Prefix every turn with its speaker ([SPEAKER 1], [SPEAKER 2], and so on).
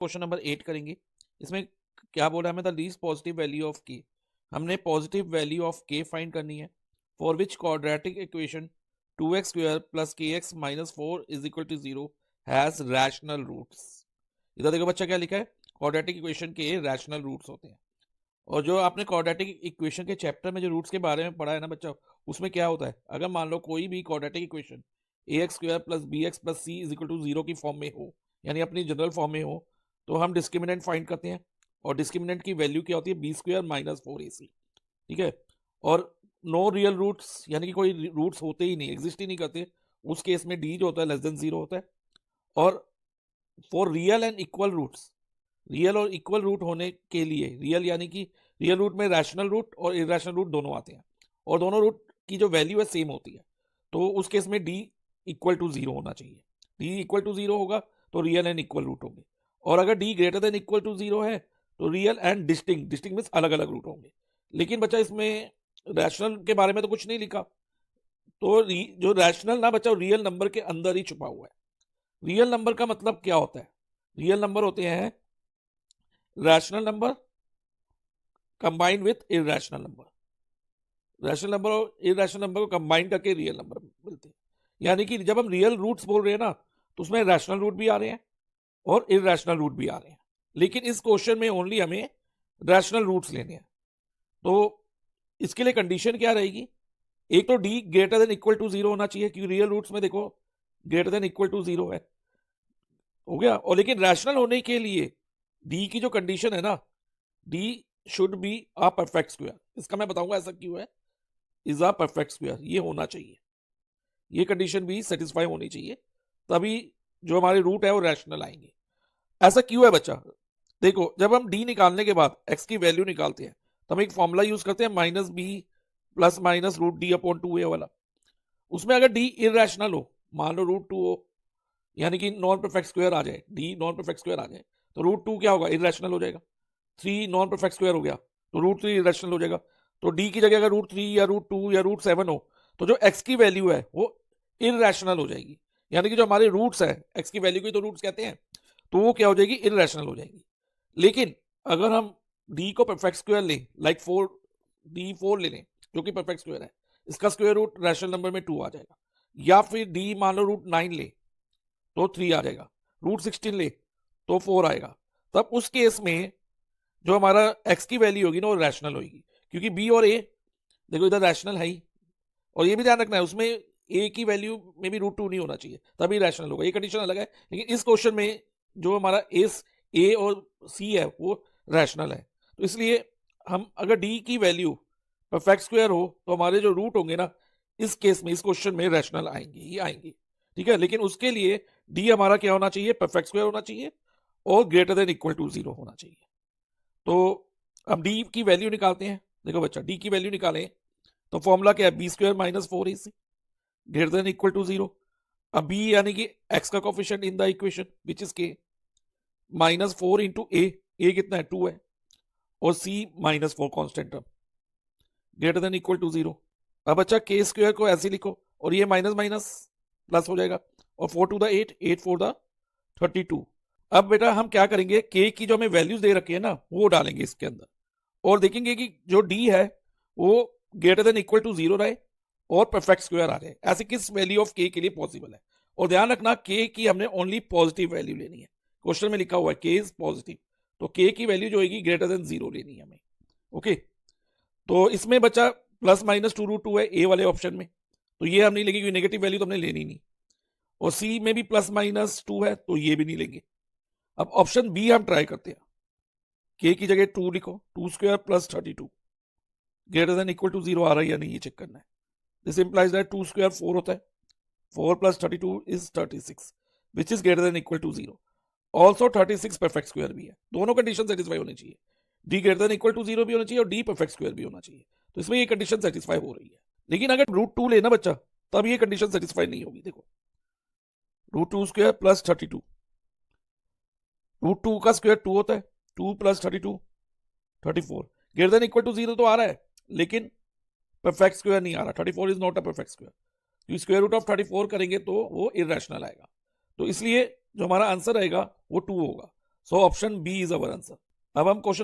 [SPEAKER 1] Question number 8 करेंगे। इसमें क्या बोला हमें, the least positive value of K. हमने positive value of K find करनी है। For which quadratic equation 2x square plus kx minus 4 is equal to 0 has rational roots. इधर देखो बच्चा क्या लिखा है, क्वाड्रेटिक इक्वेशन के रैशनल रूट्स होते हैं। और जो आपने क्वाड्रेटिक इक्वेशन के चैप्टर में जो रूट्स के बारे में पढ़ा है ना बच्चा, उसमें क्या होता है, अगर मान लो कोई भी quadratic equation ax square plus bx plus c is equal to 0 की फॉर्म में हो, यानी अपनी जनरल फॉर्म में हो, तो हम डिस्क्रिमिनेंट फाइंड करते हैं। और डिस्क्रिमिनेंट की वैल्यू क्या होती है, बी स्क्वायर माइनस 4ac। ठीक है। और नो रियल रूट्स, यानी कि कोई रूट्स होते ही नहीं, एग्जिस्ट ही नहीं करते, उस केस में डी जो होता है लेस देन 0 होता है। और for real and equal roots, real और इक्वल रूट होने के लिए, रियल यानी कि रियल रूट में रैशनल रूट और इरेशनल रूट दोनों आते हैं, और दोनों रूट की जो वैल्यू है सेम होती है, तो उस केस में डी इक्वल टू 0 होना चाहिए। डी इक्वल टू 0 होगा तो रियल एंड इक्वल रूट होंगे। और अगर D greater than equal to 0 है तो real and distinct, distinct means अलग अलग रूट होंगे। लेकिन बच्चा इसमें रैशनल के बारे में तो कुछ नहीं लिखा, तो जो रैशनल ना बच्चा रियल नंबर के अंदर ही छुपा हुआ है। रियल नंबर का मतलब क्या होता है, रियल नंबर होते हैं rational number combined with irrational number. Rational number और इरेशनल नंबर को कंबाइन करके रियल नंबर मिलते हैं। यानी कि जब हम रियल रूट्स बोल रहे हैं ना, तो उसमें रैशनल रूट भी आ रहे हैं और इरेशनल रूट भी आ रहे हैं, लेकिन इस क्वेश्चन में ओनली हमें रैशनल रूट्स लेने हैं। तो इसके लिए कंडीशन क्या रहेगी, एक तो D greater than equal to 0 होना चाहिए, क्योंकि रियल रूट्स में देखो ग्रेटर देन इक्वल टू 0 है, हो गया। और लेकिन रैशनल होने के लिए डी की जो कंडीशन है ना, D should be a perfect square. इसका मैं बताऊंगा ऐसा क्यों है, इज अ परफेक्ट स्क्वायर, ये होना चाहिए, ये कंडीशन भी सेटिस्फाई होनी चाहिए, तभी जो हमारे रूट है वो रैशनल आएंगे। ऐसा क्यों है बच्चा, देखो जब हम डी निकालने के बाद एक्स की वैल्यू निकालते हैं तो हम एक फॉर्मूला यूज करते हैं minus B plus minus root D upon 2a वाला। उसमें अगर डी इरेशनल हो, मान लो रूट 2 हो, यानी कि नॉन परफेक्ट स्क्वायर आ जाए, डी नॉन परफेक्ट स्क्वायर आ जाए, तो रूट 2 क्या होगा, इरेशनल हो जाएगा। 3 नॉन परफेक्ट स्क्वायर हो गया तो रूट 3 इरेशनल हो जाएगा। तो डी की जगह अगर रूट 3 या रूट 2 या रूट 7 हो, तो जो एक्स की वैल्यू है वो इरेशनल हो जाएगी, यानी कि जो हमारे रूट्स है, एक्स की वैल्यू को तो रूट्स कहते हैं, तो वो क्या हो जाएगी, इरेशनल हो जाएगी। लेकिन अगर हम डी को परफेक्ट स्क्वायर लें, लाइक 4 डी 4 ले लें जो कि परफेक्ट स्क्वायर है, इसका स्क्वायर रूट रैशनल नंबर में 2 आ जाएगा। या फिर डी मान लो रूट 9 ले तो 3 आ जाएगा, रूट 16 ले तो 4 आएगा। तब उस केस में जो हमारा एक्स की वैल्यू होगी ना वो रैशनल होगी, क्योंकि बी और ए देखो इधर रैशनल है ही, और ये भी ध्यान रखना है उसमें ए की वैल्यू में भी रूट 2 नहीं होना चाहिए, तभी रैशनल होगा। ये कंडीशन अलग है, लेकिन इस क्वेश्चन में जो हमारा ए और सी है वो रैशनल है, तो इसलिए हम अगर डी की वैल्यू परफेक्ट स्क्वायर हो तो हमारे जो रूट होंगे ना, इस केस में इस क्वेश्चन में रैशनल आएंगे ही आएंगे। ठीक है, लेकिन उसके लिए डी हमारा क्या होना चाहिए, परफेक्ट स्क्वायर होना चाहिए और ग्रेटर देन इक्वल टू 0 होना चाहिए। तो अब डी की वैल्यू निकालते हैं। देखो बच्चा डी की वैल्यू निकालें तो फॉर्मूला क्या है, B square minus 4ac greater than equal to 0। अब बी यानी कि एक्स का coefficient in the equation which is K, minus 4 into A कितना है 2 है, और C minus 4 constant term greater than equal to 0। अब बच्चा के स्क्वायर को ऐसे लिखो और ये माइनस माइनस प्लस हो जाएगा, और 4 टू द 8, 8 4 द 32। अब बेटा हम क्या करेंगे, के की जो हमें वैल्यूज दे रखी है ना वो डालेंगे इसके अंदर, और देखेंगे कि जो डी है वो ग्रेटर देन इक्वल टू 0 रहे और परफेक्ट स्क्वायर आ जाए। ऐसे किस वैल्यू ऑफ के के लिए पॉसिबल है। और ध्यान रखना के की हमने ओनली पॉजिटिव वैल्यू लेनी है, क्वेश्चन में लिखा हुआ है के इज पॉजिटिव, तो के की वैल्यू जो होगी ग्रेटर देन 0 लेनी है हमें। ओके, तो इसमें बचा प्लस माइनस 2√2 है ए वाले ऑप्शन में, तो ये हम नहीं लेंगे क्योंकि नेगेटिव वैल्यू तो हमने लेनी नहीं। और सी में भी प्लस माइनस 2 है तो ये भी नहीं लेंगे। अब ऑप्शन बी हम ट्राई करते हैं, के की जगह 2 लिखो, 2 square plus 32 greater than equal to 0 आ रहा है या नहीं ये चेक करना है। दिस इंप्लाइज दैट 2 स्क्वायर 4 होता है, 4 plus 32 is 36 which is greater than equal to 0। Also 36 perfect square भी है, दोनों कंडीशन सेटिस्फाई होनी चाहिए, D greater than equal to 0 भी होना चाहिए और डी परफेक्ट स्क्वायर भी होना चाहिए, तो इसमें ये कंडीशन सेटिस्फाई हो रही है। लेकिन अगर रूट 2 लेना बच्चा तब ये कंडीशन सेटिस्फाई नहीं होगी। देखो रूट 2 स्क्वायर प्लस 32, रूट 2 का स्क्वायर 2 होता है, 2 plus 32 34 greater than equal to 0 तो आ रहा है, लेकिन परफेक्ट स्क्वायर नहीं आ रहा। 34 is not a perfect square, square root of 34 करेंगे तो वो इरेशनल आएगा, तो इसलिए जो हमारा आंसर आएगा वो 2 होगा। So option B is our answer. अब हम क्वेश्चन